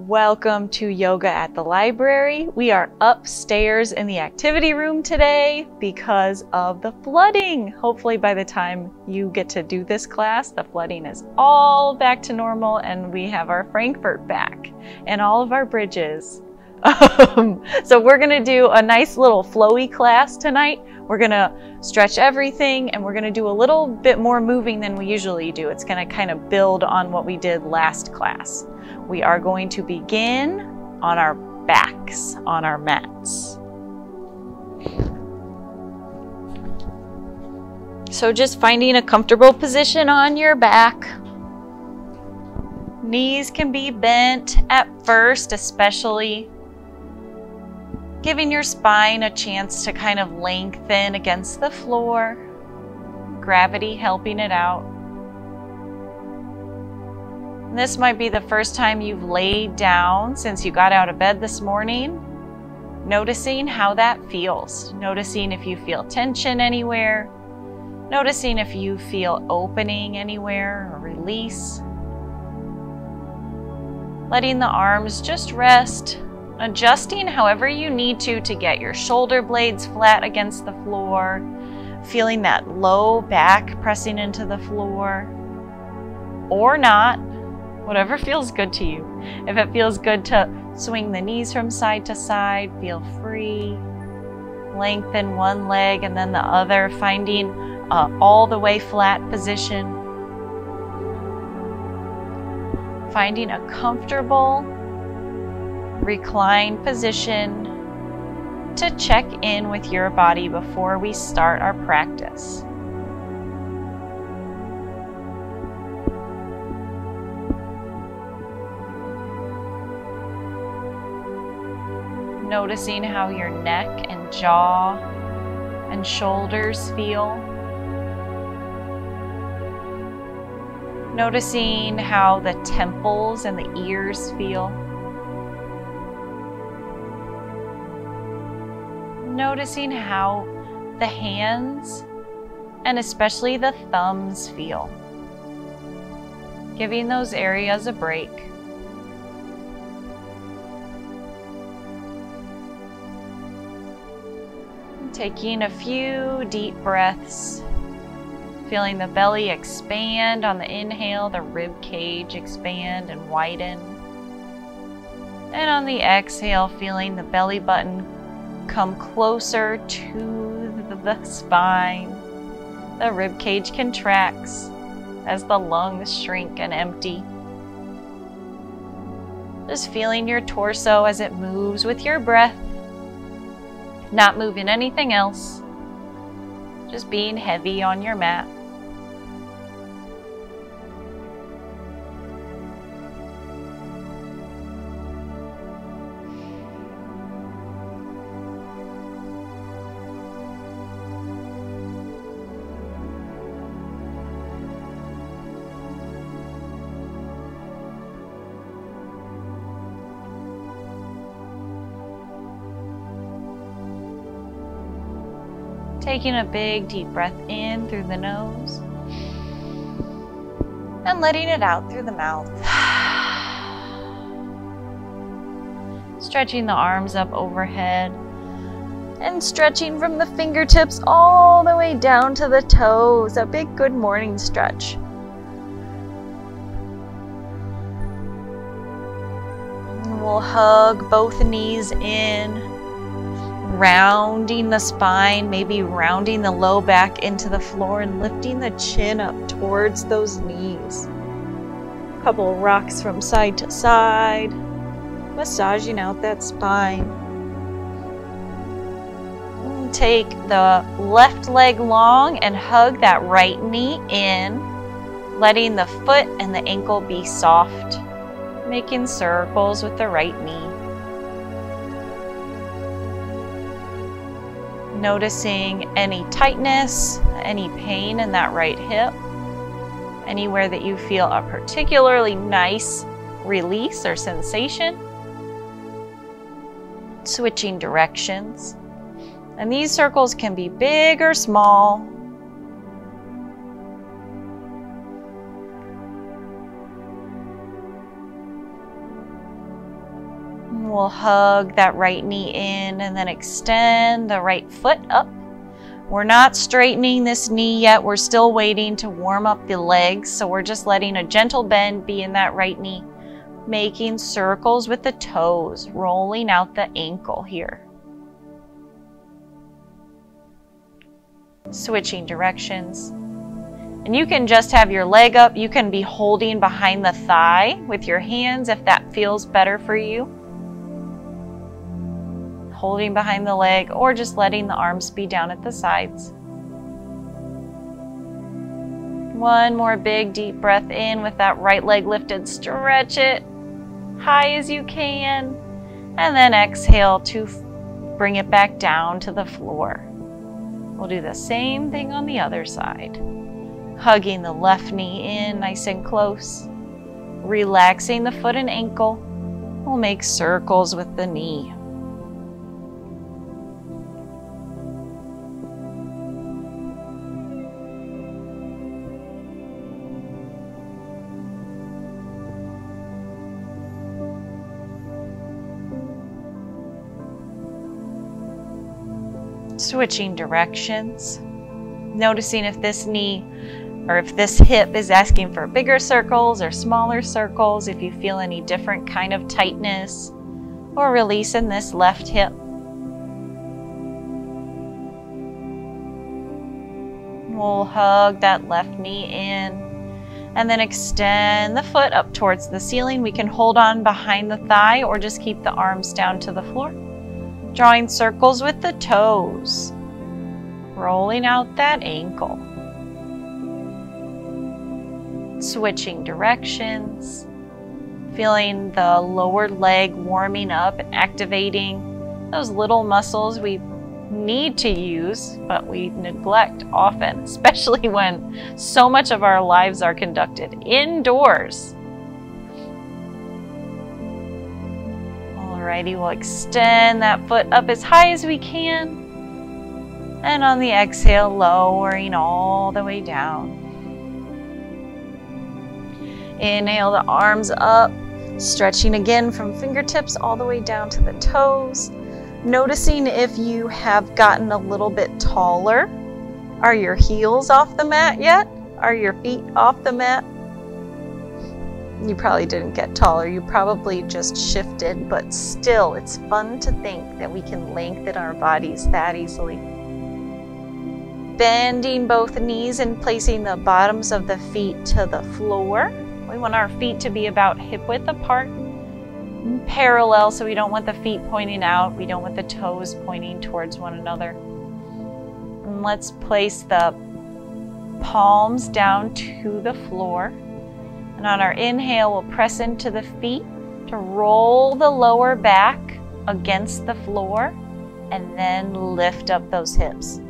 Welcome to Yoga at the Library. We are upstairs in the activity room today because of the flooding. Hopefully by the time you get to do this class, the flooding is all back to normal and we have our Frankfurt back and all of our bridges. So we're gonna do a nice little flowy class tonight. We're gonna stretch everything and we're gonna do a little bit more moving than we usually do. It's gonna kind of build on what we did last class. We are going to begin on our backs, on our mats. So just finding a comfortable position on your back. Knees can be bent at first, especially. Giving your spine a chance to kind of lengthen against the floor. Gravity helping it out. This might be the first time you've laid down since you got out of bed this morning. Noticing how that feels. Noticing if you feel tension anywhere. Noticing if you feel opening anywhere or release. Letting the arms just rest. Adjusting however you need to get your shoulder blades flat against the floor. Feeling that low back pressing into the floor. Or not. Whatever feels good to you. If it feels good to swing the knees from side to side, feel free. Lengthen one leg and then the other, finding all the way flat position. Finding a comfortable reclined position to check in with your body before we start our practice. Noticing how your neck and jaw and shoulders feel. Noticing how the temples and the ears feel. Noticing how the hands and especially the thumbs feel. Giving those areas a break. Taking a few deep breaths, feeling the belly expand on the inhale, the rib cage expand and widen. And on the exhale, feeling the belly button come closer to the spine. The rib cage contracts as the lungs shrink and empty. Just feeling your torso as it moves with your breath. Not moving anything else, just being heavy on your mat. Taking a big deep breath in through the nose and letting it out through the mouth. Stretching the arms up overhead and stretching from the fingertips all the way down to the toes. A big good morning stretch. And we'll hug both knees in. Rounding the spine, maybe rounding the low back into the floor and lifting the chin up towards those knees. A couple rocks from side to side, massaging out that spine. And take the left leg long and hug that right knee in, letting the foot and the ankle be soft, making circles with the right knee. Noticing any tightness, any pain in that right hip, anywhere that you feel a particularly nice release or sensation. Switching directions. And these circles can be big or small. We'll hug that right knee in and then extend the right foot up. We're not straightening this knee yet. We're still waiting to warm up the legs. So we're just letting a gentle bend be in that right knee, making circles with the toes, rolling out the ankle here. Switching directions. And you can just have your leg up. You can be holding behind the thigh with your hands if that feels better for you. Holding behind the leg or just letting the arms be down at the sides. One more big deep breath in with that right leg lifted. Stretch it high as you can. And then exhale to bring it back down to the floor. We'll do the same thing on the other side. Hugging the left knee in nice and close. Relaxing the foot and ankle. We'll make circles with the knee. Switching directions. Noticing if this knee or if this hip is asking for bigger circles or smaller circles, if you feel any different kind of tightness or release in this left hip. We'll hug that left knee in and then extend the foot up towards the ceiling. We can hold on behind the thigh or just keep the arms down to the floor. Drawing circles with the toes. Rolling out that ankle. Switching directions. Feeling the lower leg warming up and activating those little muscles we need to use, but we neglect often, especially when so much of our lives are conducted indoors. Alrighty, we'll extend that foot up as high as we can. And on the exhale, lowering all the way down. Inhale the arms up, stretching again from fingertips all the way down to the toes. Noticing if you have gotten a little bit taller. Are your heels off the mat yet? Are your feet off the mat? You probably didn't get taller. You probably just shifted, but still, it's fun to think that we can lengthen our bodies that easily. Bending both knees and placing the bottoms of the feet to the floor. We want our feet to be about hip width apart, parallel, so we don't want the feet pointing out. We don't want the toes pointing towards one another. And let's place the palms down to the floor. And on our inhale, we'll press into the feet to roll the lower back against the floor and then lift up those hips.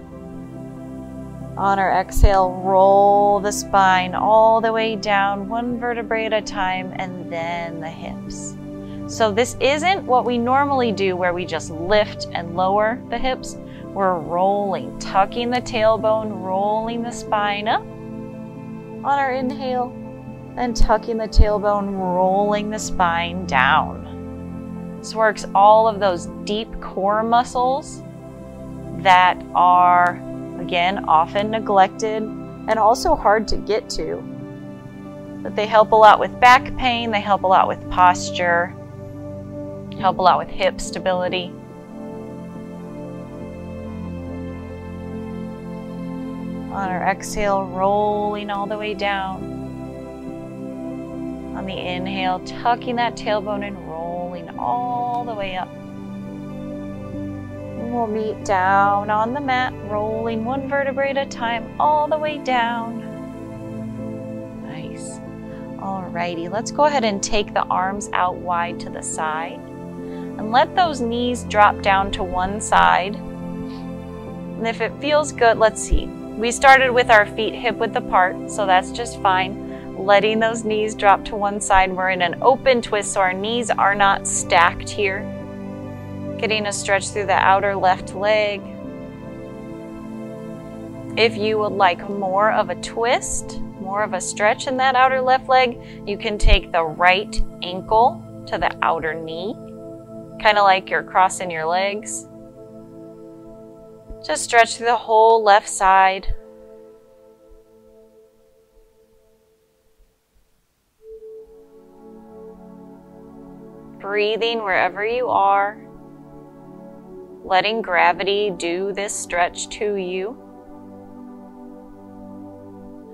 On our exhale, roll the spine all the way down, one vertebrae at a time, and then the hips. So this isn't what we normally do where we just lift and lower the hips. We're rolling, tucking the tailbone, rolling the spine up on our inhale, and tucking the tailbone, rolling the spine down. This works all of those deep core muscles that are, again, often neglected and also hard to get to. But they help a lot with back pain, they help a lot with posture, help a lot with hip stability. On our exhale, rolling all the way down. On the inhale, tucking that tailbone and rolling all the way up. We'll meet down on the mat, rolling one vertebrae at a time, all the way down. Nice. Alrighty, let's go ahead and take the arms out wide to the side. And let those knees drop down to one side. And if it feels good, let's see. We started with our feet hip width apart, so that's just fine. Letting those knees drop to one side. We're in an open twist, so our knees are not stacked here. Getting a stretch through the outer left leg. If you would like more of a twist, more of a stretch in that outer left leg, you can take the right ankle to the outer knee kind of like you're crossing your legs. Just stretch through the whole left side. Breathing wherever you are. Letting gravity do this stretch to you.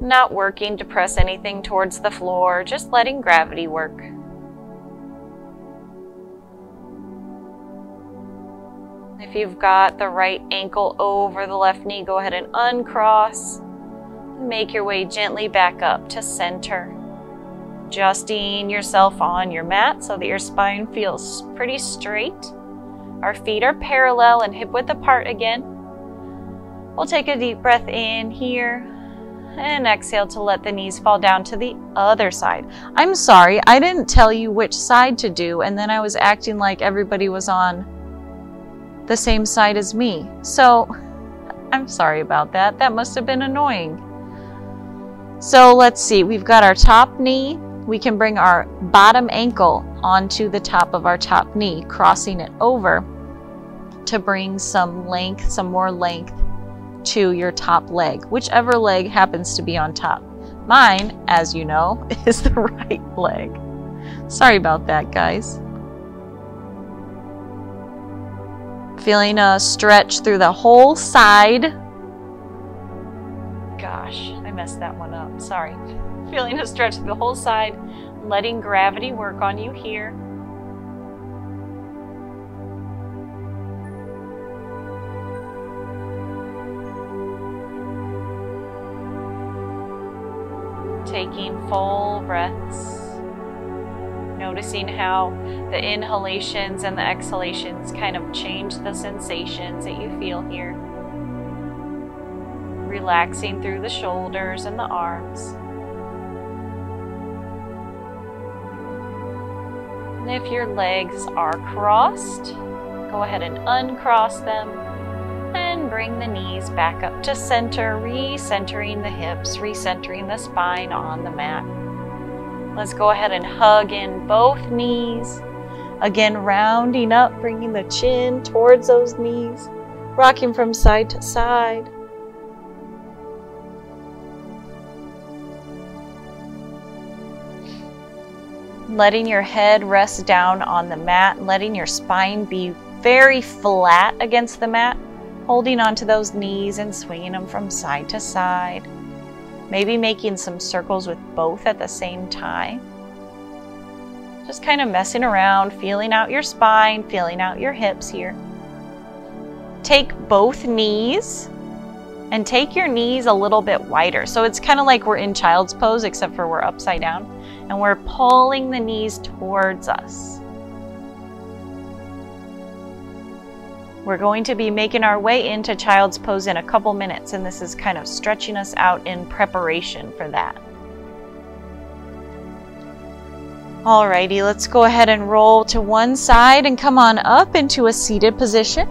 Not working to press anything towards the floor, just letting gravity work. If you've got the right ankle over the left knee, go ahead and uncross. Make your way gently back up to center. Adjusting yourself on your mat so that your spine feels pretty straight. Our feet are parallel and hip width apart again. We'll take a deep breath in here and exhale to let the knees fall down to the other side. I'm sorry, I didn't tell you which side to do, and then I was acting like everybody was on the same side as me. So I'm sorry about that. That must have been annoying. So let's see, we've got our top knee. We can bring our bottom ankle onto the top of our top knee, crossing it over to bring some length, some more length to your top leg, whichever leg happens to be on top. Mine, as you know, is the right leg. Sorry about that, guys. Feeling a stretch through the whole side. Gosh, I messed that one up. Sorry. Feeling a stretch through the whole side, letting gravity work on you here. Taking full breaths. Noticing how the inhalations and the exhalations kind of change the sensations that you feel here. Relaxing through the shoulders and the arms. And if your legs are crossed, go ahead and uncross them and bring the knees back up to center, recentering the hips, recentering the spine on the mat. Let's go ahead and hug in both knees. Again, rounding up, bringing the chin towards those knees, rocking from side to side. Letting your head rest down on the mat, letting your spine be very flat against the mat, holding onto those knees and swinging them from side to side. Maybe making some circles with both at the same time. Just kind of messing around, feeling out your spine, feeling out your hips here. Take both knees and take your knees a little bit wider. So it's kind of like we're in child's pose, except for we're upside down. And we're pulling the knees towards us. We're going to be making our way into child's pose in a couple minutes, and this is kind of stretching us out in preparation for that. Alrighty, let's go ahead and roll to one side and come on up into a seated position.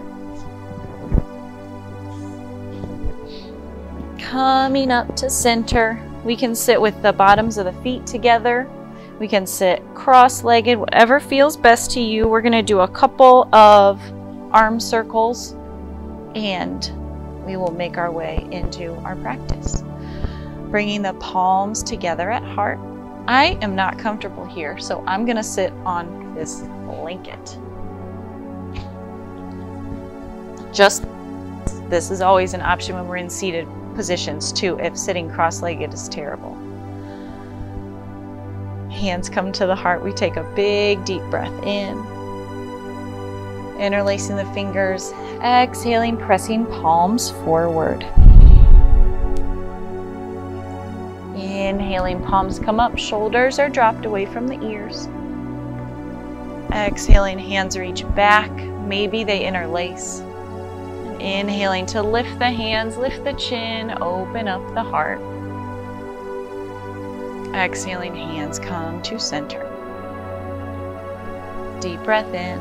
Coming up to center. We can sit with the bottoms of the feet together. We can sit cross-legged, whatever feels best to you. We're going to do a couple of arm circles and we will make our way into our practice. Bringing the palms together at heart. I am not comfortable here, so I'm going to sit on this blanket. This is always an option when we're in seated positions too, if sitting cross-legged is terrible. Hands come to the heart. We take a big deep breath in. Interlacing the fingers, exhaling, pressing palms forward. Inhaling, palms come up, shoulders are dropped away from the ears. Exhaling, hands reach back, maybe they interlace. Inhaling to lift the hands, lift the chin, open up the heart. Exhaling, hands come to center. Deep breath in.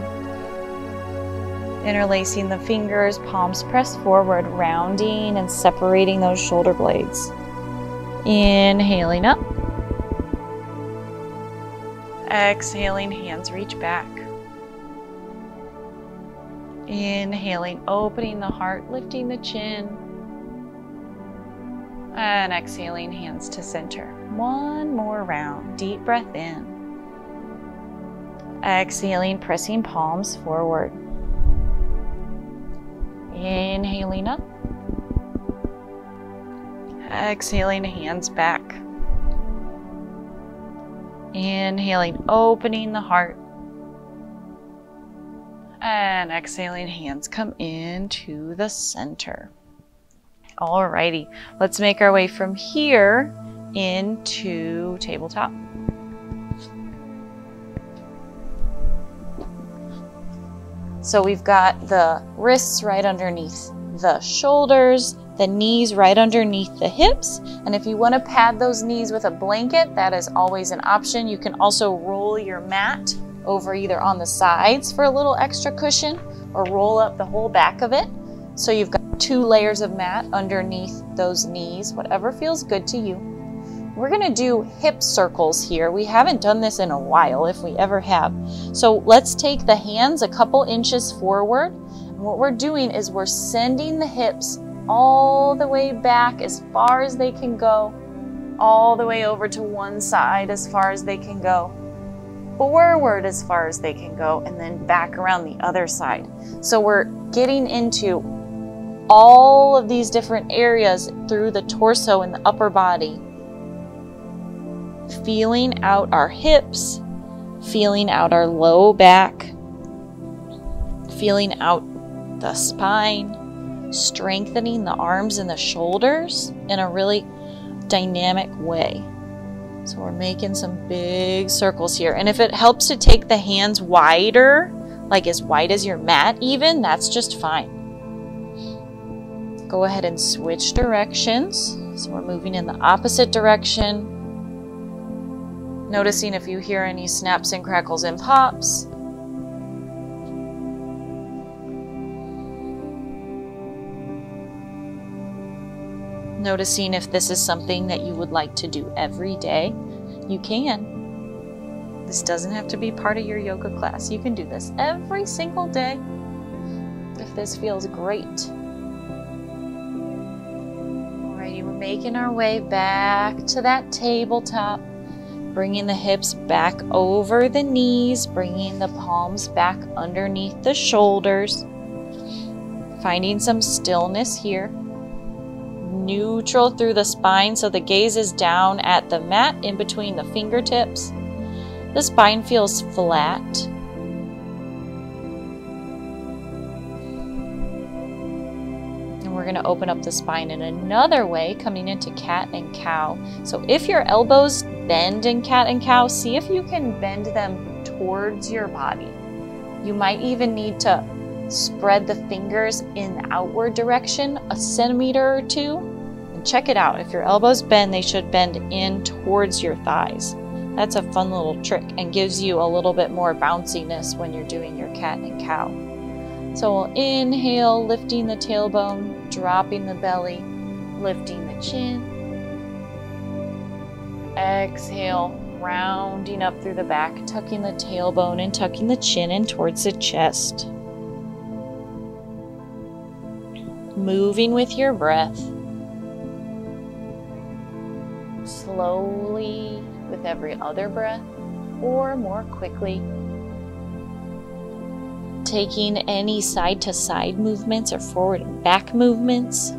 Interlacing the fingers, palms press forward, rounding and separating those shoulder blades. Inhaling up. Exhaling, hands reach back. Inhaling, opening the heart, lifting the chin. And exhaling, hands to center. One more round. Deep breath in. Exhaling, pressing palms forward. Inhaling up. Exhaling, hands back. Inhaling, opening the heart. And exhaling, hands come into the center. Alrighty, let's make our way from here into tabletop. So we've got the wrists right underneath the shoulders, the knees right underneath the hips. And if you want to pad those knees with a blanket, that is always an option. You can also roll your mat over either on the sides for a little extra cushion or roll up the whole back of it. So you've got 2 layers of mat underneath those knees, whatever feels good to you. We're going to do hip circles here. We haven't done this in a while, if we ever have. So let's take the hands a couple inches forward. And what we're doing is we're sending the hips all the way back as far as they can go, all the way over to one side as far as they can go, forward as far as they can go, and then back around the other side. So we're getting into all of these different areas through the torso and the upper body. Feeling out our hips, feeling out our low back, feeling out the spine, strengthening the arms and the shoulders in a really dynamic way. So we're making some big circles here. And if it helps to take the hands wider, like as wide as your mat even, that's just fine. Go ahead and switch directions. So we're moving in the opposite direction. Noticing if you hear any snaps and crackles and pops. Noticing if this is something that you would like to do every day, you can. This doesn't have to be part of your yoga class. You can do this every single day if this feels great. Alrighty, we're making our way back to that tabletop. Bringing the hips back over the knees, bringing the palms back underneath the shoulders. Finding some stillness here. Neutral through the spine, so the gaze is down at the mat in between the fingertips. The spine feels flat. And we're going to open up the spine in another way, coming into cat and cow. So if your elbows bend in cat and cow, see if you can bend them towards your body. You might even need to spread the fingers in the outward direction a centimeter or 2. And check it out. If your elbows bend, they should bend in towards your thighs. That's a fun little trick and gives you a little bit more bounciness when you're doing your cat and cow. So we'll inhale, lifting the tailbone, dropping the belly, lifting the chin. Exhale, rounding up through the back, tucking the tailbone and tucking the chin in towards the chest. Moving with your breath. Slowly with every other breath, or more quickly. Taking any side to side movements or forward and back movements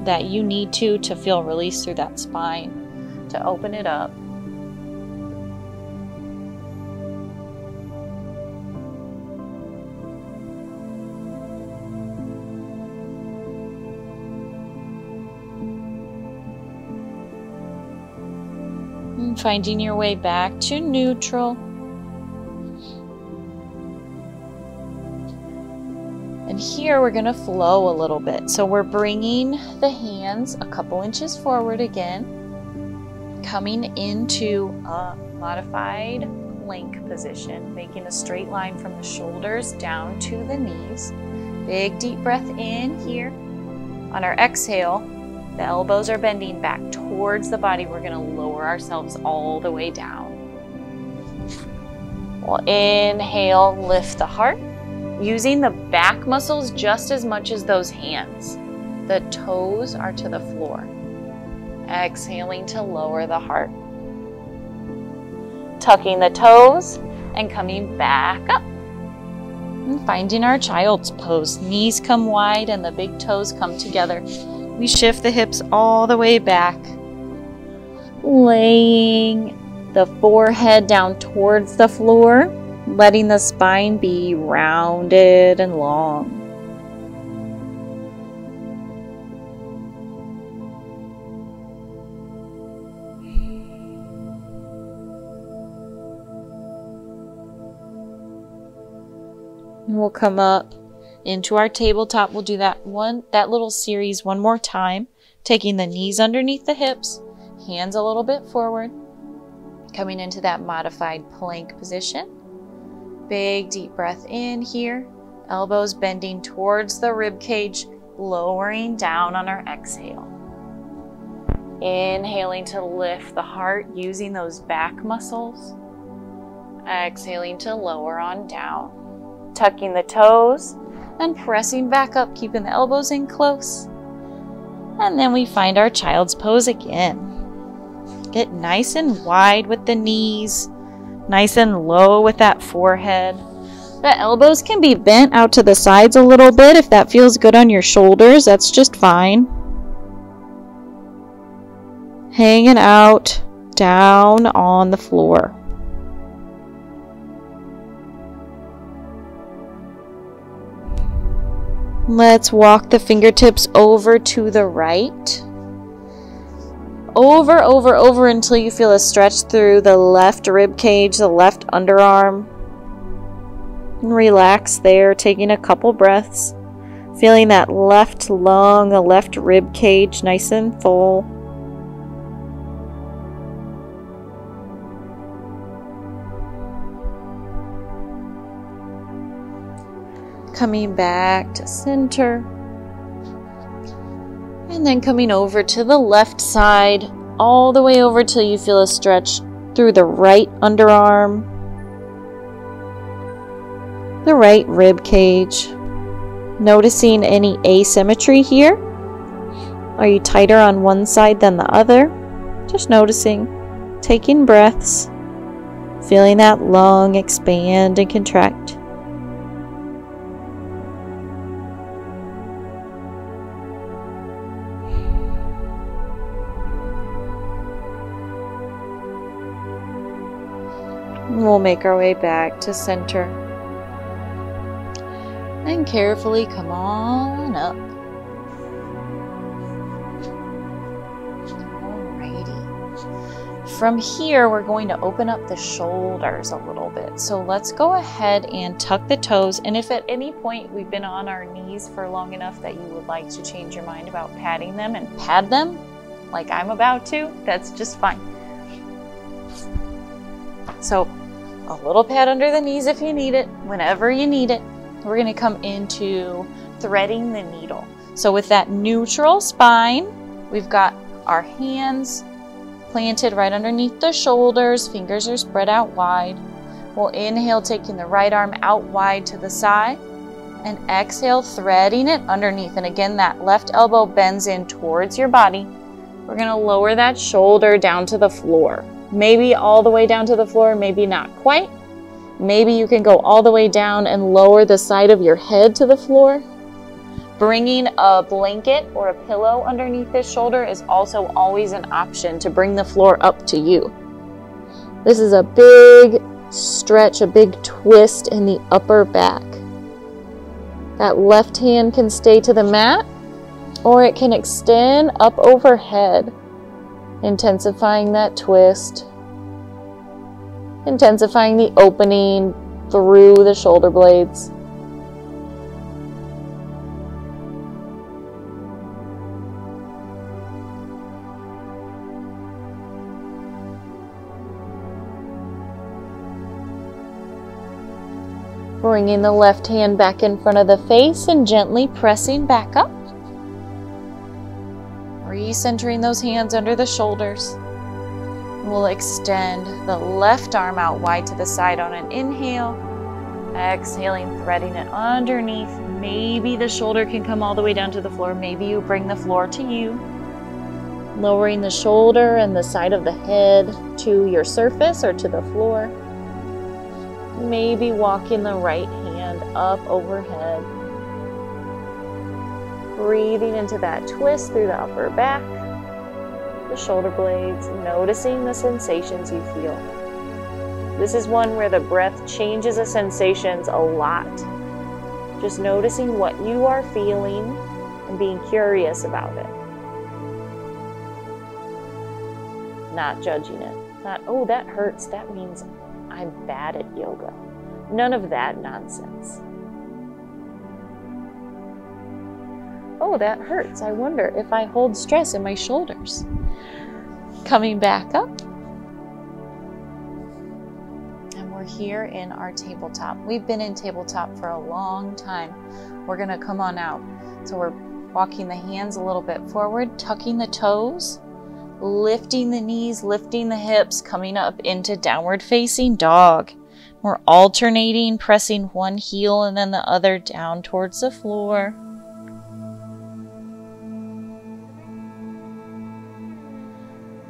that you need to feel release through that spine. To open it up. And finding your way back to neutral. And here we're going to flow a little bit. So we're bringing the hands a couple inches forward again. Coming into a modified plank position, making a straight line from the shoulders down to the knees. Big deep breath in here. On our exhale, the elbows are bending back towards the body. We're going to lower ourselves all the way down. We'll inhale, lift the heart, using the back muscles just as much as those hands. The toes are to the floor. Exhaling to lower the heart. Tucking the toes and coming back up. And finding our child's pose. Knees come wide and the big toes come together. We shift the hips all the way back. Laying the forehead down towards the floor, letting the spine be rounded and long. And we'll come up into our tabletop. We'll do that little series one more time, taking the knees underneath the hips, hands a little bit forward, coming into that modified plank position. Big deep breath in here, elbows bending towards the rib cage, lowering down on our exhale. Inhaling to lift the heart using those back muscles. Exhaling to lower on down. Tucking the toes and pressing back up, keeping the elbows in close. And then we find our child's pose again. Get nice and wide with the knees, nice and low with that forehead. The elbows can be bent out to the sides a little bit if that feels good on your shoulders. That's just fine. Hanging out down on the floor. Let's walk the fingertips over to the right. Over until you feel a stretch through the left rib cage, the left underarm. And relax there, taking a couple breaths. Feeling that left lung, the left rib cage nice and full. Coming back to center. And then coming over to the left side, all the way over till you feel a stretch through the right underarm, the right rib cage. Noticing any asymmetry here. Are you tighter on one side than the other? Just noticing, taking breaths, feeling that lung expand and contract. We'll make our way back to center. And carefully come on up. Alrighty. From here, we're going to open up the shoulders a little bit. So let's go ahead and tuck the toes. And if at any point we've been on our knees for long enough that you would like to change your mind about patting them and pad them, like I'm about to, that's just fine. So a little pad under the knees if you need it, whenever you need it. We're going to come into threading the needle. So with that neutral spine, we've got our hands planted right underneath the shoulders. Fingers are spread out wide. We'll inhale, taking the right arm out wide to the side. And exhale, threading it underneath. And again, that left elbow bends in towards your body. We're going to lower that shoulder down to the floor. Maybe all the way down to the floor, maybe not quite. Maybe you can go all the way down and lower the side of your head to the floor. Bringing a blanket or a pillow underneath this shoulder is also always an option to bring the floor up to you. This is a big stretch, a big twist in the upper back. That left hand can stay to the mat, or it can extend up overhead, intensifying that twist. Intensifying the opening through the shoulder blades. Bringing the left hand back in front of the face and gently pressing back up. Recentering those hands under the shoulders. We'll extend the left arm out wide to the side on an inhale. Exhaling, threading it underneath. Maybe the shoulder can come all the way down to the floor. Maybe you bring the floor to you. Lowering the shoulder and the side of the head to your surface or to the floor. Maybe walking the right hand up overhead. Breathing into that twist through the upper back, the shoulder blades, noticing the sensations you feel. This is one where the breath changes the sensations a lot. Just noticing what you are feeling and being curious about it. Not judging it. Not, oh, that hurts. That means I'm bad at yoga. None of that nonsense. Oh, that hurts. I wonder if I hold stress in my shoulders. Coming back up. And we're here in our tabletop. We've been in tabletop for a long time. We're going to come on out. So we're walking the hands a little bit forward, tucking the toes, lifting the knees, lifting the hips, coming up into downward facing dog. We're alternating, pressing one heel and then the other down towards the floor.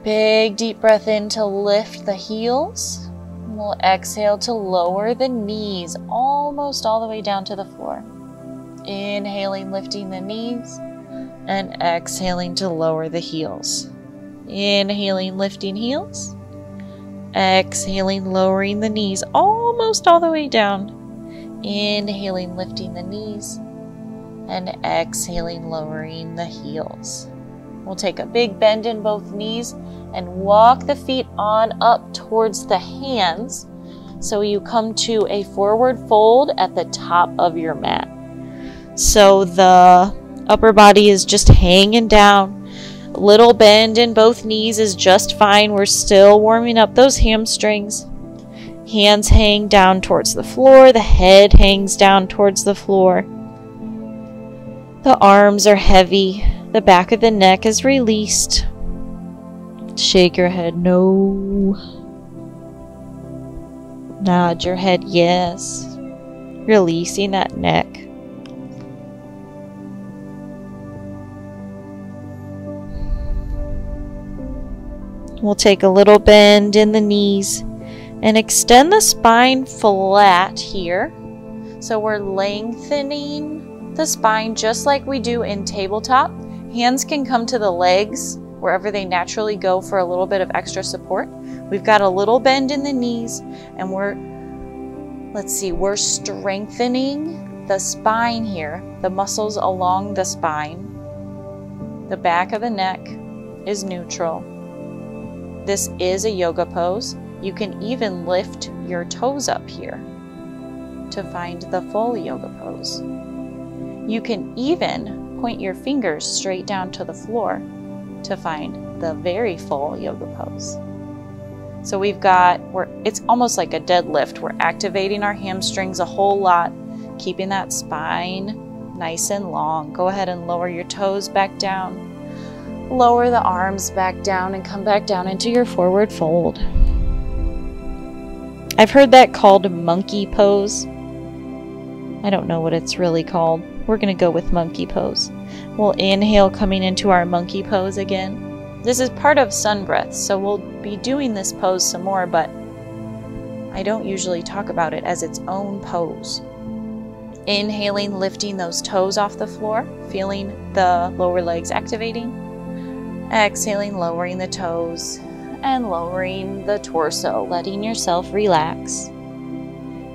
Big deep breath in to lift the heels. We'll exhale to lower the knees almost all the way down to the floor. Inhaling, lifting the knees, and exhaling to lower the heels. Inhaling, lifting heels. Exhaling, lowering the knees almost all the way down. Inhaling, lifting the knees, and exhaling, lowering the heels. We'll take a big bend in both knees and walk the feet on up towards the hands. So you come to a forward fold at the top of your mat. So the upper body is just hanging down. A little bend in both knees is just fine. We're still warming up those hamstrings. Hands hang down towards the floor. The head hangs down towards the floor. The arms are heavy. The back of the neck is released. Shake your head no. Nod your head yes. Releasing that neck. We'll take a little bend in the knees and extend the spine flat here. So we're lengthening the spine just like we do in tabletop. Hands can come to the legs wherever they naturally go for a little bit of extra support. We've got a little bend in the knees and we're strengthening the spine here, the muscles along the spine. The back of the neck is neutral. This is a yoga pose. You can even lift your toes up here to find the full yoga pose. You can even point your fingers straight down to the floor to find the very full yoga pose. So it's almost like a deadlift. We're activating our hamstrings a whole lot, keeping that spine nice and long. Go ahead and lower your toes back down. Lower the arms back down and come back down into your forward fold. I've heard that called monkey pose. I don't know what it's really called. We're going to go with monkey pose. We'll inhale coming into our monkey pose again. This is part of sun breath, so we'll be doing this pose some more, but I don't usually talk about it as its own pose. Inhaling, lifting those toes off the floor, feeling the lower legs activating. Exhaling, lowering the toes and lowering the torso, letting yourself relax.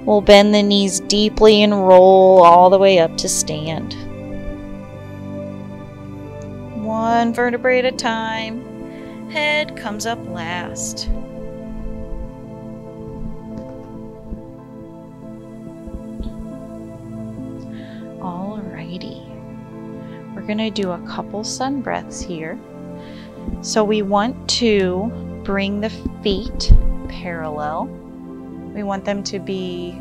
We'll bend the knees deeply and roll all the way up to stand. One vertebrae at a time. Head comes up last. Alrighty. We're going to do a couple sun breaths here. So we want to bring the feet parallel. We want them to be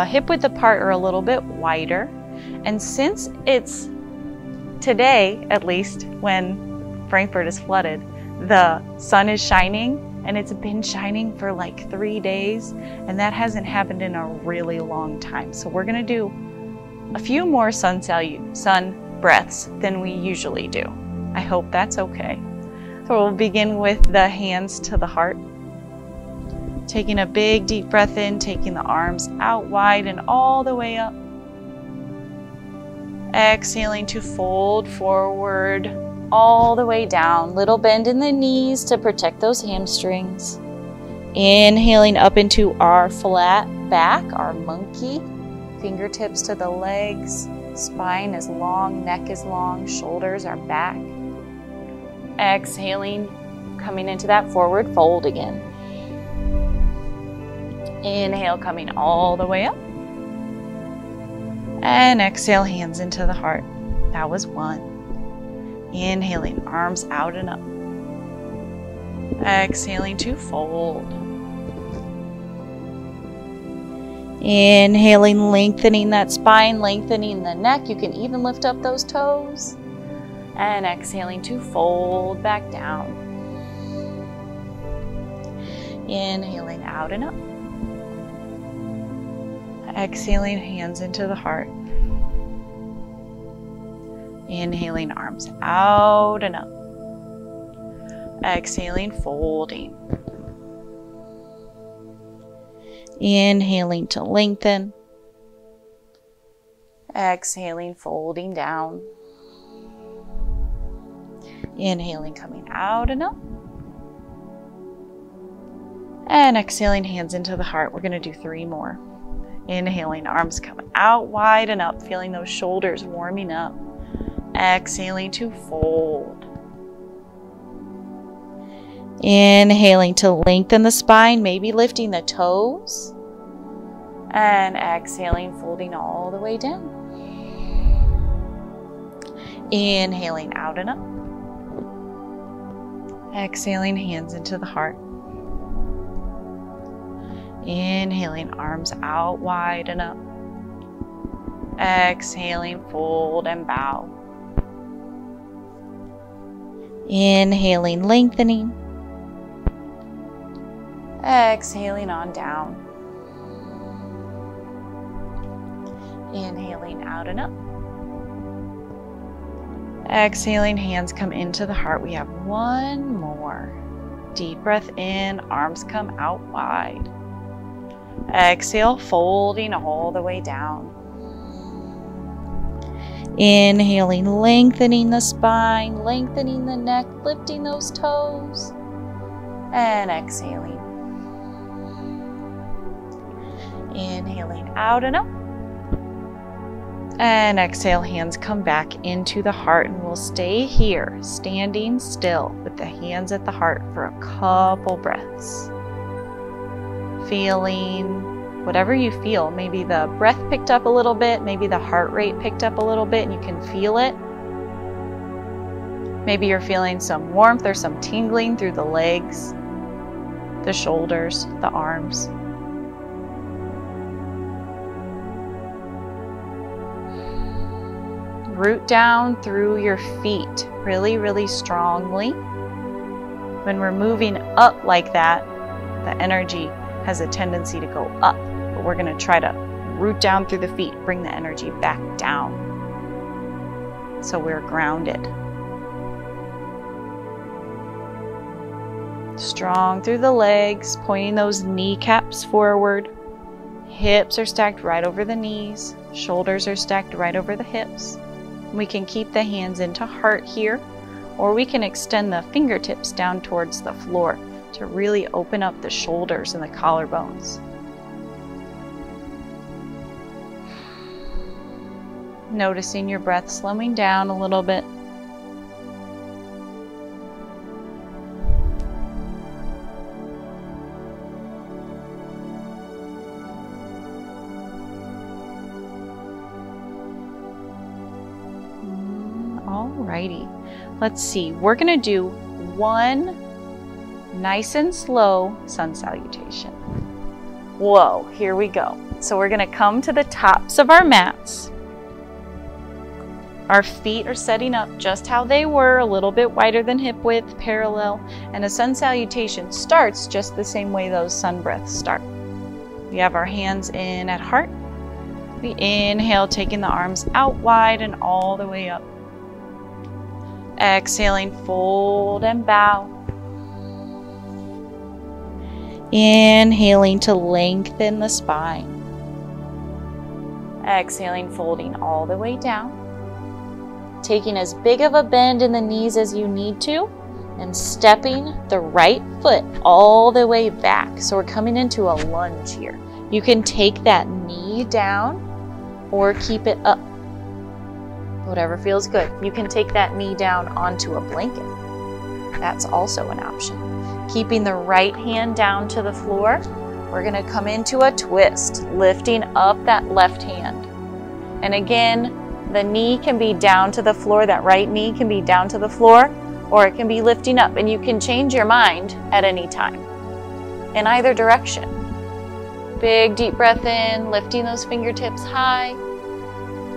hip width apart or a little bit wider. And since it's today, at least when Frankfurt is flooded, the sun is shining, and it's been shining for like 3 days, and that hasn't happened in a really long time. So we're gonna do a few more sun breaths than we usually do. I hope that's okay. So we'll begin with the hands to the heart. Taking a big deep breath in, taking the arms out wide and all the way up. Exhaling to fold forward all the way down. Little bend in the knees to protect those hamstrings. Inhaling up into our flat back, our monkey. Fingertips to the legs. Spine is long, neck is long, shoulders are back. Exhaling, coming into that forward fold again. Inhale, coming all the way up. And exhale, hands into the heart. That was 1. Inhaling, arms out and up. Exhaling to fold. Inhaling, lengthening that spine, lengthening the neck. You can even lift up those toes. And exhaling to fold back down. Inhaling out and up. Exhaling, hands into the heart. Inhaling, arms out and up. Exhaling, folding. Inhaling to lengthen. Exhaling, folding down. Inhaling, coming out and up. And exhaling, hands into the heart. We're going to do 3 more. Inhaling, arms coming out wide and up, feeling those shoulders warming up. Exhaling to fold. Inhaling to lengthen the spine, maybe lifting the toes. And exhaling, folding all the way down. Inhaling out and up. Exhaling, hands into the heart. Inhaling, arms out wide and up. Exhaling, fold and bow. Inhaling, lengthening. Exhaling on down. Inhaling out and up. Exhaling, hands come into the heart. We have 1 more. Deep breath in, arms come out wide. Exhale, folding all the way down. Inhaling, lengthening the spine, lengthening the neck, lifting those toes. And exhaling. Inhaling out and up. And exhale, hands come back into the heart, and we'll stay here, standing still with the hands at the heart for a couple breaths. Feeling whatever you feel. Maybe the breath picked up a little bit, maybe the heart rate picked up a little bit and you can feel it. Maybe you're feeling some warmth or some tingling through the legs, the shoulders, the arms. Root down through your feet really, really strongly. When we're moving up like that, the energy has a tendency to go up, but we're going to try to root down through the feet, bring the energy back down so we're grounded. Strong through the legs, pointing those kneecaps forward. Hips are stacked right over the knees. Shoulders are stacked right over the hips. We can keep the hands into heart here, or we can extend the fingertips down towards the floor to really open up the shoulders and the collarbones. Noticing your breath slowing down a little bit. Alrighty, let's see. We're going to do 1 nice and slow sun salutation. Whoa, here we go. So we're going to come to the tops of our mats. Our feet are setting up just how they were, a little bit wider than hip width, parallel, and a sun salutation starts just the same way those sun breaths start. We have our hands in at heart. We inhale, taking the arms out wide and all the way up. Exhaling, fold and bow. Inhaling to lengthen the spine. Exhaling, folding all the way down. Taking as big of a bend in the knees as you need to, and stepping the right foot all the way back. So we're coming into a lunge here. You can take that knee down or keep it up. Whatever feels good. You can take that knee down onto a blanket. That's also an option. Keeping the right hand down to the floor, we're going to come into a twist, lifting up that left hand. And again, the knee can be down to the floor, that right knee can be down to the floor, or it can be lifting up, and you can change your mind at any time in either direction. Big deep breath in, lifting those fingertips high,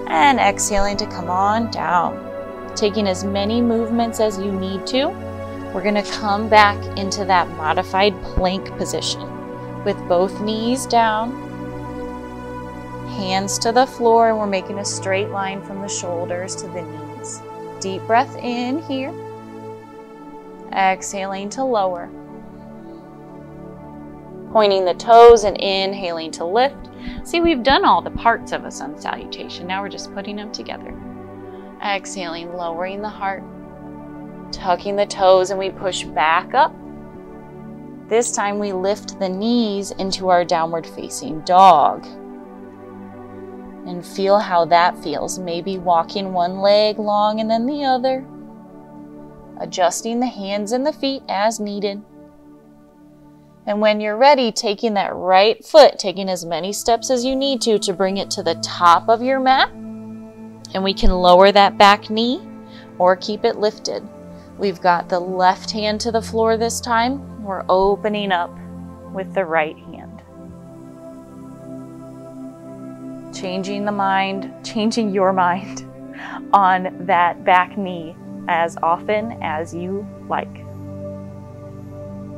and exhaling to come on down. Taking as many movements as you need to, we're going to come back into that modified plank position with both knees down, hands to the floor, and we're making a straight line from the shoulders to the knees. Deep breath in here. Exhaling to lower. Pointing the toes and inhaling to lift. See, we've done all the parts of a sun salutation. Now we're just putting them together. Exhaling, lowering the heart. Tucking the toes, and we push back up. This time we lift the knees into our downward facing dog. And feel how that feels. Maybe walking one leg long and then the other. Adjusting the hands and the feet as needed. And when you're ready, taking that right foot, taking as many steps as you need to bring it to the top of your mat. And we can lower that back knee or keep it lifted. We've got the left hand to the floor this time. We're opening up with the right hand. Changing the mind, changing your mind on that back knee as often as you like.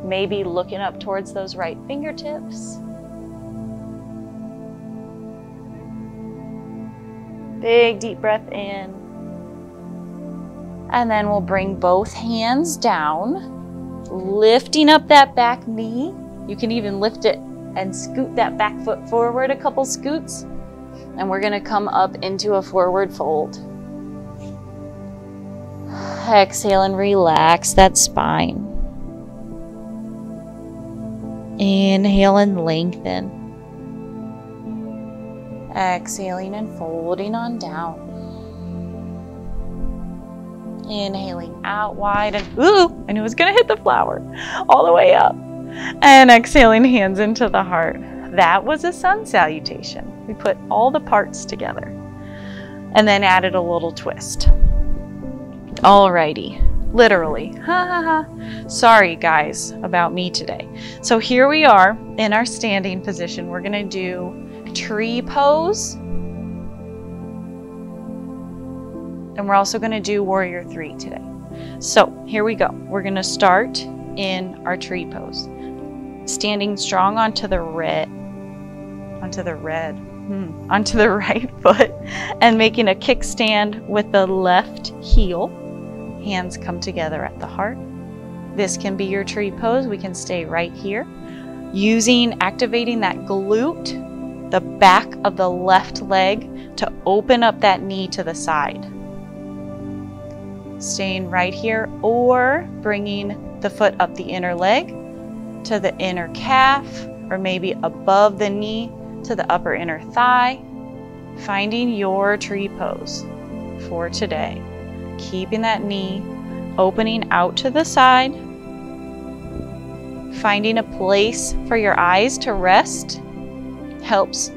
Maybe looking up towards those right fingertips. Big deep breath in. And then we'll bring both hands down, lifting up that back knee. You can even lift it and scoot that back foot forward a couple scoots. And we're gonna come up into a forward fold. Exhale and relax that spine. Inhale and lengthen. Exhaling and folding on down. Inhaling out wide and ooh, I knew it was gonna hit the flower all the way up. And exhaling, hands into the heart. That was a sun salutation. We put all the parts together and then added a little twist. Alrighty, literally, ha ha ha. Sorry guys about me today. So here we are in our standing position. We're gonna do tree pose. And we're also gonna do warrior 3 today. So here we go. We're gonna start in our tree pose. Standing strong onto the right foot and making a kickstand with the left heel. Hands come together at the heart. This can be your tree pose. We can stay right here. Activating that glute, the back of the left leg to open up that knee to the side. Staying right here or bringing the foot up the inner leg to the inner calf or maybe above the knee to the upper inner thigh. Finding your tree pose for today. Keeping that knee opening out to the side. Finding a place for your eyes to rest helps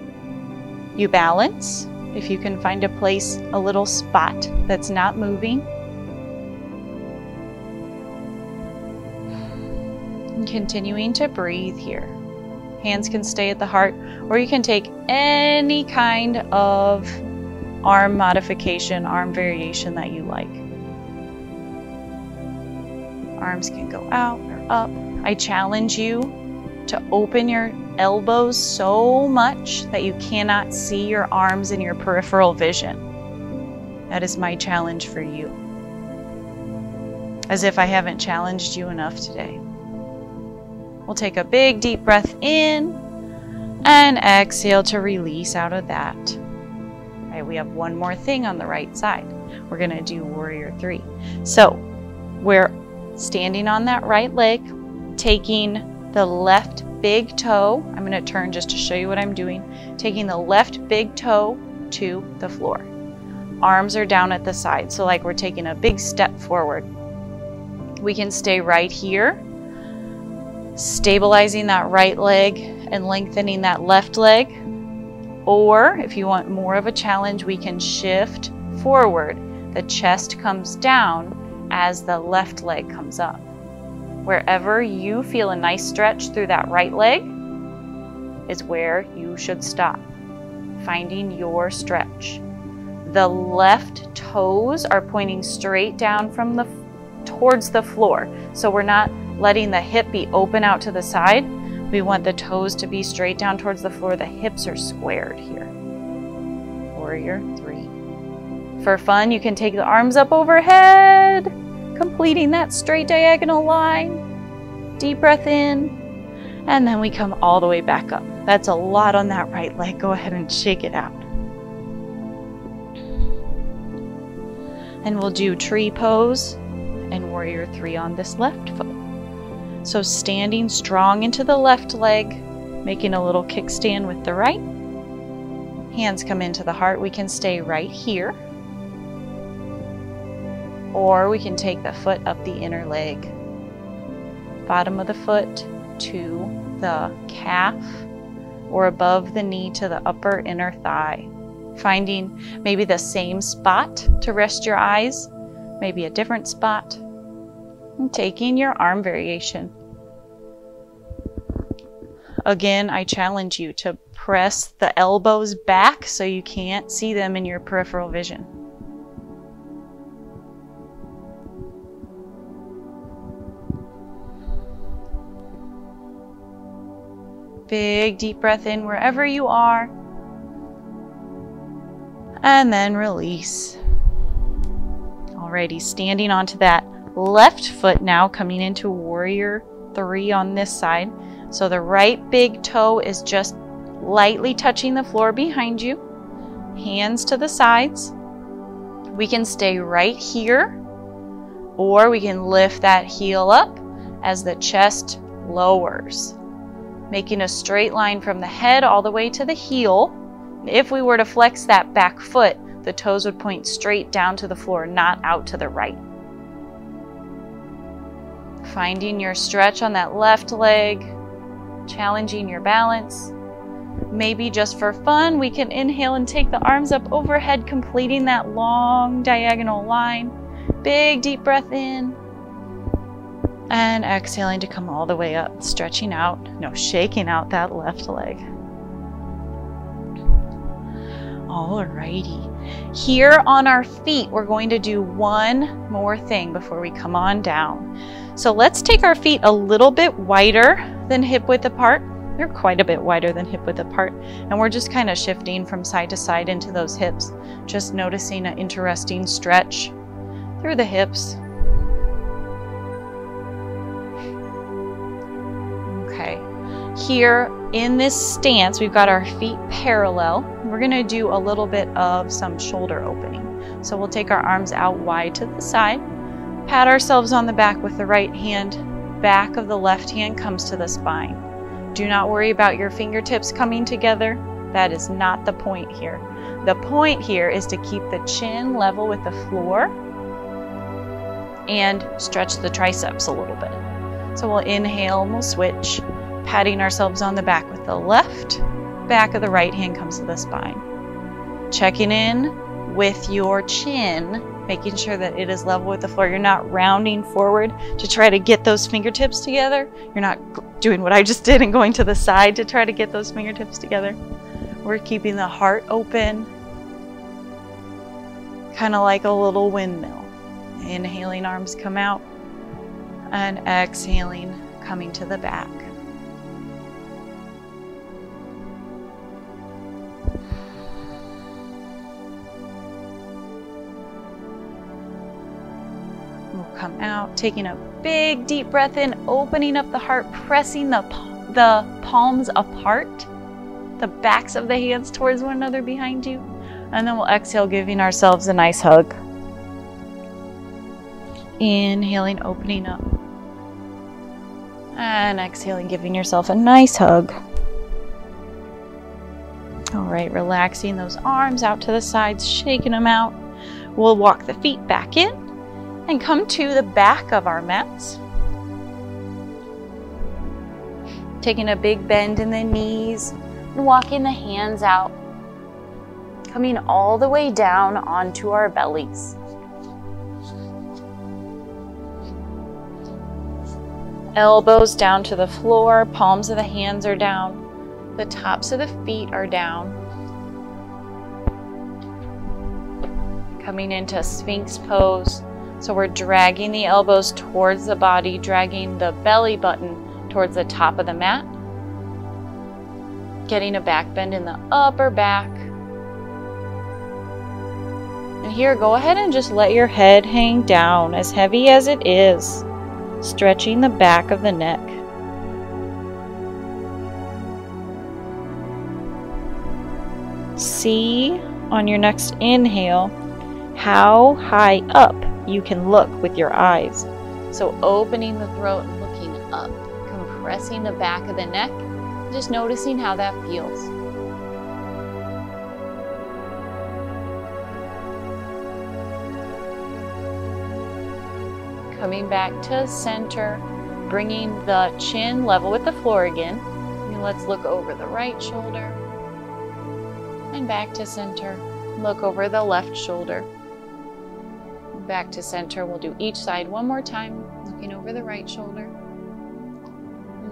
you balance. If you can find a place, a little spot that's not moving. And continuing to breathe here. Hands can stay at the heart, or you can take any kind of arm modification, arm variation that you like. Arms can go out or up. I challenge you to open your elbows so much that you cannot see your arms in your peripheral vision. That is my challenge for you. As if I haven't challenged you enough today. We'll take a big deep breath in and exhale to release out of that. All right, we have one more thing on the right side. We're going to do Warrior 3. So we're standing on that right leg, taking the left big toe. I'm going to turn just to show you what I'm doing. Taking the left big toe to the floor. Arms are down at the side, so like we're taking a big step forward. We can stay right here, stabilizing that right leg and lengthening that left leg. Or if you want more of a challenge, we can shift forward. The chest comes down as the left leg comes up. Wherever you feel a nice stretch through that right leg is where you should stop, finding your stretch. The left toes are pointing straight down from towards the floor. So we're not letting the hip be open out to the side. We want the toes to be straight down towards the floor. The hips are squared here. Warrior 3. For fun, you can take the arms up overhead, completing that straight diagonal line. Deep breath in, and then we come all the way back up. That's a lot on that right leg. Go ahead and shake it out. And we'll do tree pose and Warrior 3 on this left foot. So standing strong into the left leg, making a little kickstand with the right. Hands come into the heart. We can stay right here. Or we can take the foot up the inner leg. Bottom of the foot to the calf, or above the knee to the upper inner thigh. Finding maybe the same spot to rest your eyes, maybe a different spot. And taking your arm variation. Again, I challenge you to press the elbows back so you can't see them in your peripheral vision. Big deep breath in wherever you are. And then release. Alrighty, standing onto that left foot now, coming into Warrior 3 on this side. So the right big toe is just lightly touching the floor behind you. Hands to the sides. We can stay right here, or we can lift that heel up as the chest lowers. Making a straight line from the head all the way to the heel. If we were to flex that back foot, the toes would point straight down to the floor, not out to the right. Finding your stretch on that left leg, challenging your balance. Maybe just for fun, we can inhale and take the arms up overhead, completing that long diagonal line. Big deep breath in. And exhaling to come all the way up, stretching out, shaking out that left leg. Alrighty. Here on our feet, we're going to do one more thing before we come on down. So let's take our feet a little bit wider than hip width apart. They're quite a bit wider than hip width apart. And we're just kind of shifting from side to side into those hips. Just noticing an interesting stretch through the hips. Okay. Here in this stance, we've got our feet parallel. We're going to do a little bit of some shoulder opening. So we'll take our arms out wide to the side, pat ourselves on the back with the right hand, back of the left hand comes to the spine. Do not worry about your fingertips coming together. That is not the point here. The point here is to keep the chin level with the floor and stretch the triceps a little bit. So we'll inhale and we'll switch, patting ourselves on the back with the left, back of the right hand comes to the spine. Checking in with your chin, making sure that it is level with the floor. You're not rounding forward to try to get those fingertips together. You're not doing what I just did and going to the side to try to get those fingertips together. We're keeping the heart open. kind of like a little windmill. Inhaling, arms come out, and exhaling, coming to the back. We'll come out, taking a big deep breath in, opening up the heart, pressing the palms apart, the backs of the hands towards one another behind you. And then we'll exhale, giving ourselves a nice hug. Inhaling, opening up. And exhaling, giving yourself a nice hug. All right, relaxing those arms out to the sides, shaking them out. We'll walk the feet back in and come to the back of our mats. Taking a big bend in the knees and walking the hands out, coming all the way down onto our bellies. Elbows down to the floor, palms of the hands are down, the tops of the feet are down. Coming into Sphinx pose. So we're dragging the elbows towards the body, dragging the belly button towards the top of the mat. Getting a back bend in the upper back. And here, go ahead and just let your head hang down, as heavy as it is, stretching the back of the neck. See on your next inhale how high up you can look with your eyes. So opening the throat and looking up, compressing the back of the neck, just noticing how that feels. Coming back to center, bringing the chin level with the floor again. And let's look over the right shoulder and back to center. Look over the left shoulder. Back to center. We'll do each side one more time, looking over the right shoulder.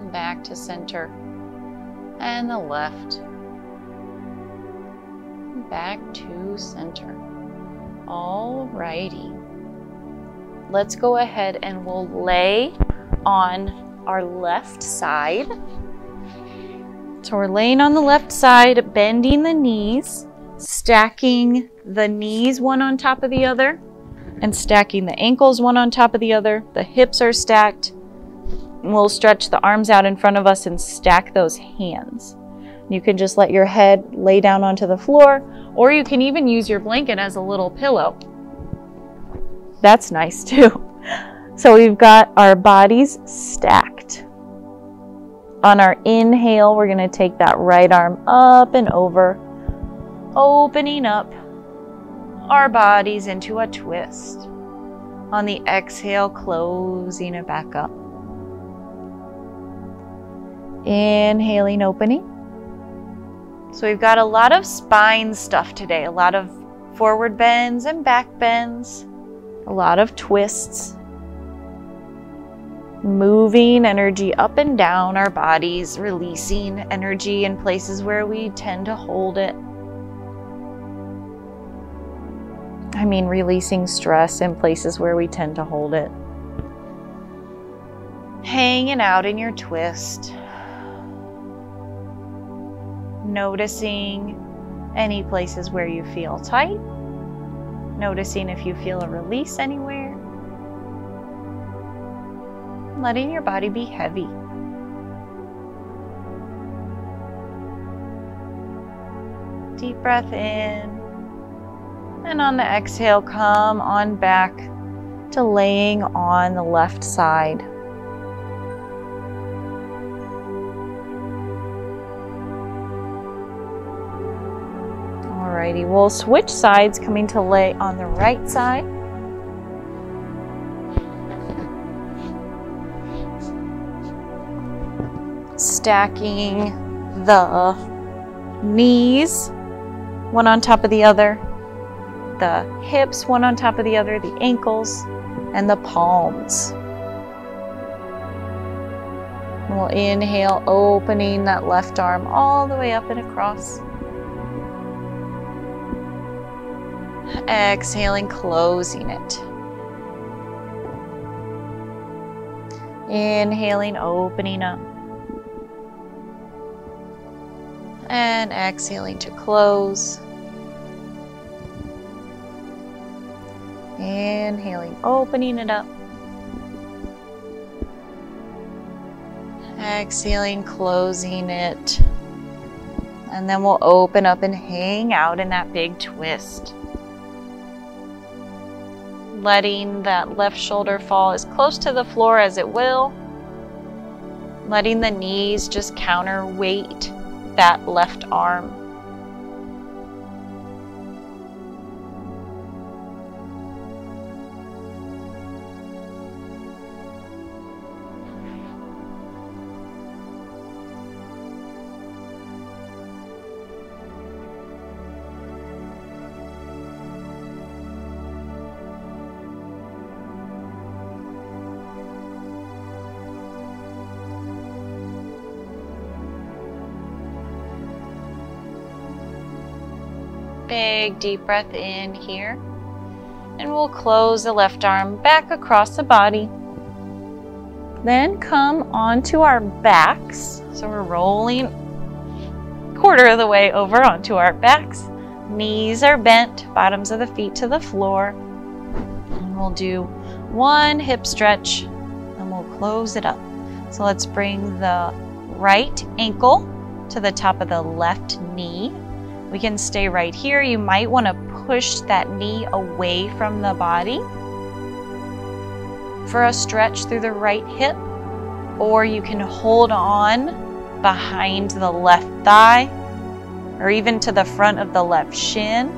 And back to center. And the left. Back to center. Alrighty. Let's go ahead and we'll lay on our left side. So we're laying on the left side, bending the knees, stacking the knees one on top of the other, and stacking the ankles one on top of the other. The hips are stacked. And we'll stretch the arms out in front of us and stack those hands. You can just let your head lay down onto the floor, or you can even use your blanket as a little pillow. That's nice too. So we've got our bodies stacked. On our inhale, we're going to take that right arm up and over, opening up our bodies into a twist. On the exhale, closing it back up. Inhaling, opening. So we've got a lot of spine stuff today, a lot of forward bends and back bends, a lot of twists. Moving energy up and down our bodies, releasing energy in places where we tend to hold it. I mean, releasing stress in places where we tend to hold it. Hanging out in your twist. Noticing any places where you feel tight. Noticing if you feel a release anywhere. Letting your body be heavy. Deep breath in. And on the exhale, come on back to laying on the left side. Alrighty, we'll switch sides, coming to lay on the right side. Stacking the knees, one on top of the other, the hips one on top of the other, the ankles, and the palms. And we'll inhale, opening that left arm all the way up and across. Exhaling, closing it. Inhaling, opening up. And exhaling to close. Inhaling, opening it up. Exhaling, closing it. And then we'll open up and hang out in that big twist. Letting that left shoulder fall as close to the floor as it will. Letting the knees just counterweight that left arm. Big deep breath in here, and we'll close the left arm back across the body. Then come onto our backs. So we're rolling quarter of the way over onto our backs. Knees are bent, bottoms of the feet to the floor. And we'll do one hip stretch and we'll close it up. So let's bring the right ankle to the top of the left knee. We can stay right here. You might want to push that knee away from the body for a stretch through the right hip, or you can hold on behind the left thigh or even to the front of the left shin.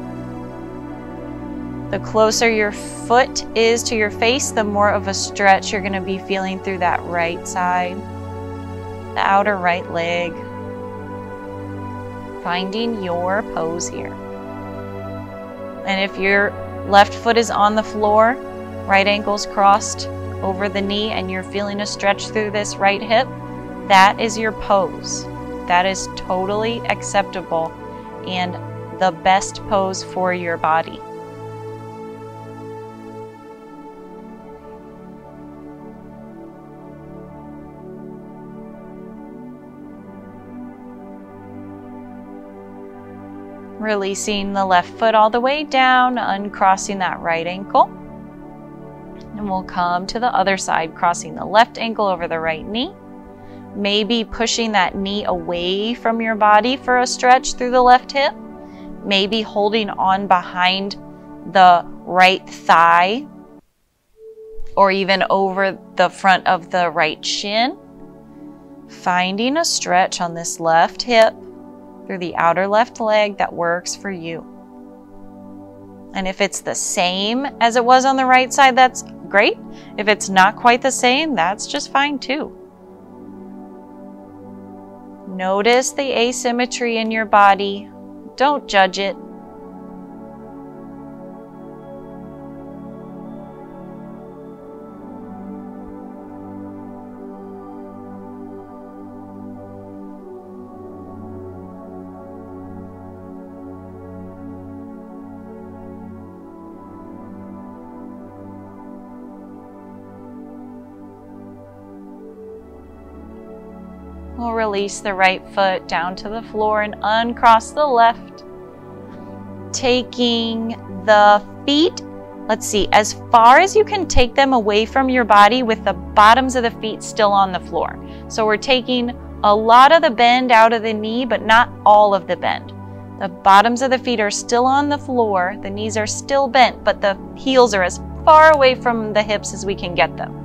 The closer your foot is to your face, the more of a stretch you're going to be feeling through that right side, the outer right leg. Finding your pose here. And if your left foot is on the floor, right ankle's crossed over the knee, and you're feeling a stretch through this right hip, that is your pose. That is totally acceptable and the best pose for your body. Releasing the left foot all the way down, uncrossing that right ankle. And we'll come to the other side, crossing the left ankle over the right knee. Maybe pushing that knee away from your body for a stretch through the left hip. Maybe holding on behind the right thigh or even over the front of the right shin. Finding a stretch on this left hip through the outer left leg that works for you. And if it's the same as it was on the right side, that's great. If it's not quite the same, that's just fine too. Notice the asymmetry in your body. Don't judge it. We'll release the right foot down to the floor and uncross the left. Taking the feet, let's see, as far as you can take them away from your body with the bottoms of the feet still on the floor. So we're taking a lot of the bend out of the knee, but not all of the bend. The bottoms of the feet are still on the floor, the knees are still bent, but the heels are as far away from the hips as we can get them.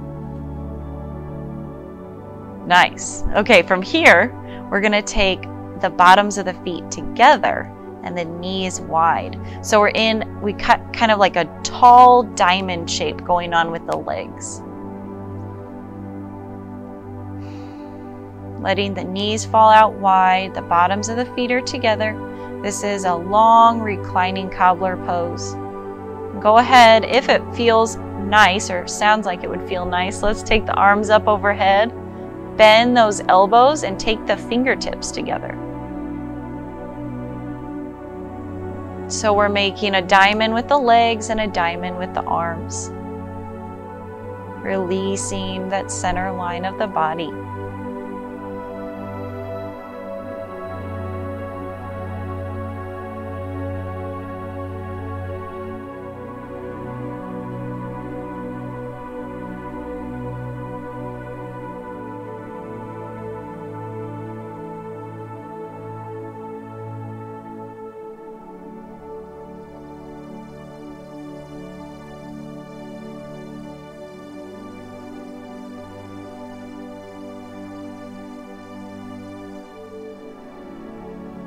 Nice. Okay, from here, we're gonna take the bottoms of the feet together and the knees wide. So we cut kind of like a tall diamond shape going on with the legs. Letting the knees fall out wide, the bottoms of the feet are together. This is a long reclining cobbler pose. Go ahead, if it feels nice or sounds like it would feel nice, let's take the arms up overhead. Bend those elbows and take the fingertips together. So we're making a diamond with the legs and a diamond with the arms. Releasing that center line of the body.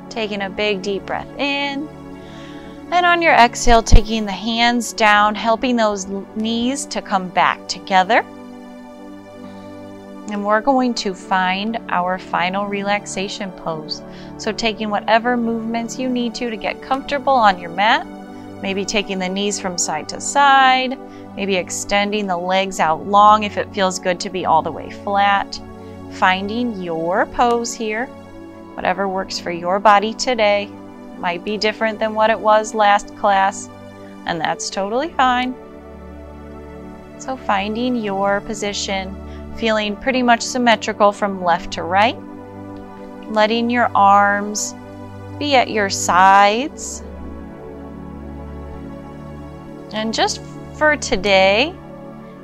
Taking a big deep breath in, and on your exhale, taking the hands down, helping those knees to come back together. And we're going to find our final relaxation pose. So taking whatever movements you need to get comfortable on your mat, maybe taking the knees from side to side, maybe extending the legs out long if it feels good to be all the way flat. Finding your pose here. Whatever works for your body today might be different than what it was last class, and that's totally fine. So finding your position, feeling pretty much symmetrical from left to right, letting your arms be at your sides. And just for today,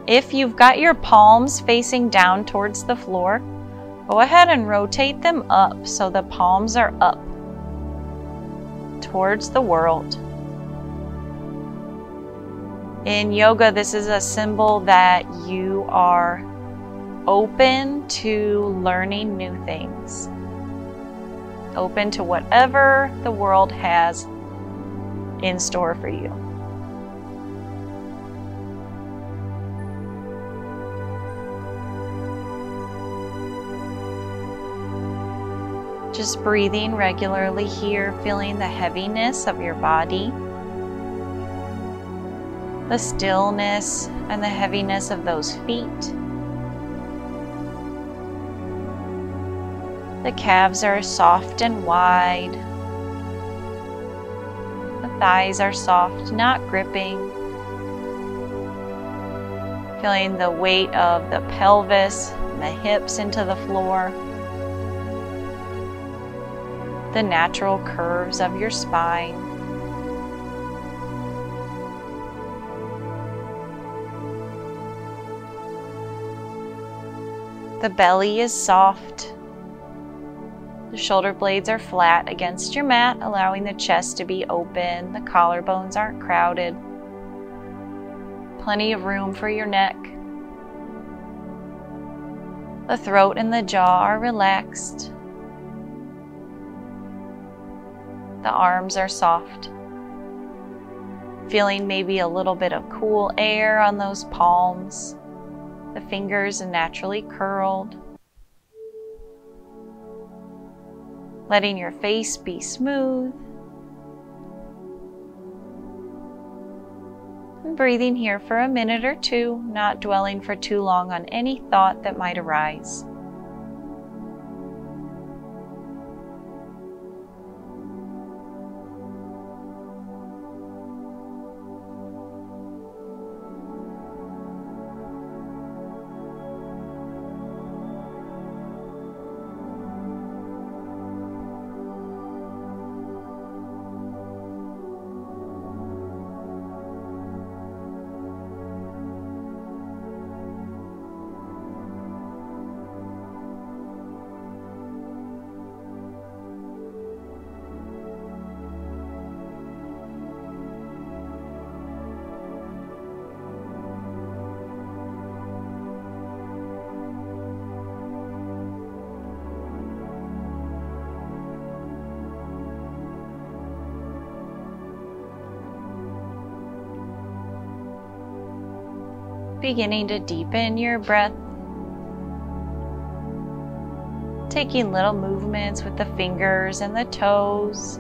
if you've got your palms facing down towards the floor, go ahead and rotate them up so the palms are up towards the world. In yoga, this is a symbol that you are open to learning new things, open to whatever the world has in store for you. Just breathing regularly here, feeling the heaviness of your body, the stillness and the heaviness of those feet. The calves are soft and wide. The thighs are soft, not gripping. Feeling the weight of the pelvis, the hips into the floor. The natural curves of your spine. The belly is soft. The shoulder blades are flat against your mat, allowing the chest to be open. The collarbones aren't crowded. Plenty of room for your neck. The throat and the jaw are relaxed. The arms are soft. Feeling maybe a little bit of cool air on those palms. The fingers are naturally curled. Letting your face be smooth. And breathing here for a minute or two, not dwelling for too long on any thought that might arise. Beginning to deepen your breath. Taking little movements with the fingers and the toes.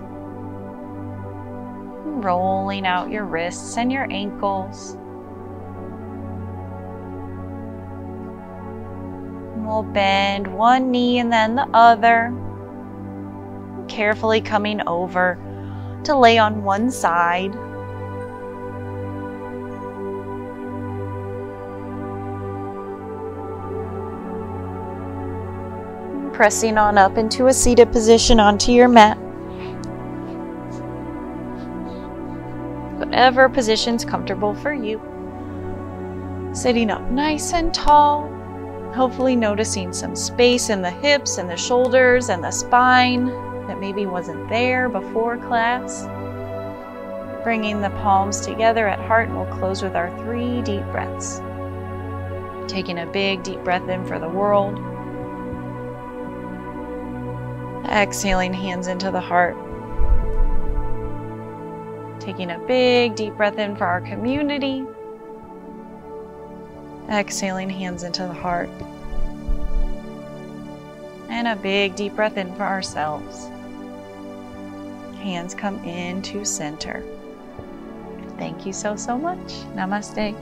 Rolling out your wrists and your ankles. And we'll bend one knee and then the other. Carefully coming over to lay on one side. Pressing on up into a seated position onto your mat. Whatever position's comfortable for you. Sitting up nice and tall, hopefully noticing some space in the hips and the shoulders and the spine that maybe wasn't there before class. Bringing the palms together at heart, and we'll close with our 3 deep breaths. Taking a big deep breath in for the world. Exhaling, hands into the heart. Taking a big deep breath in for our community. Exhaling, hands into the heart. And a big deep breath in for ourselves. Hands come into center. Thank you so much. Namaste.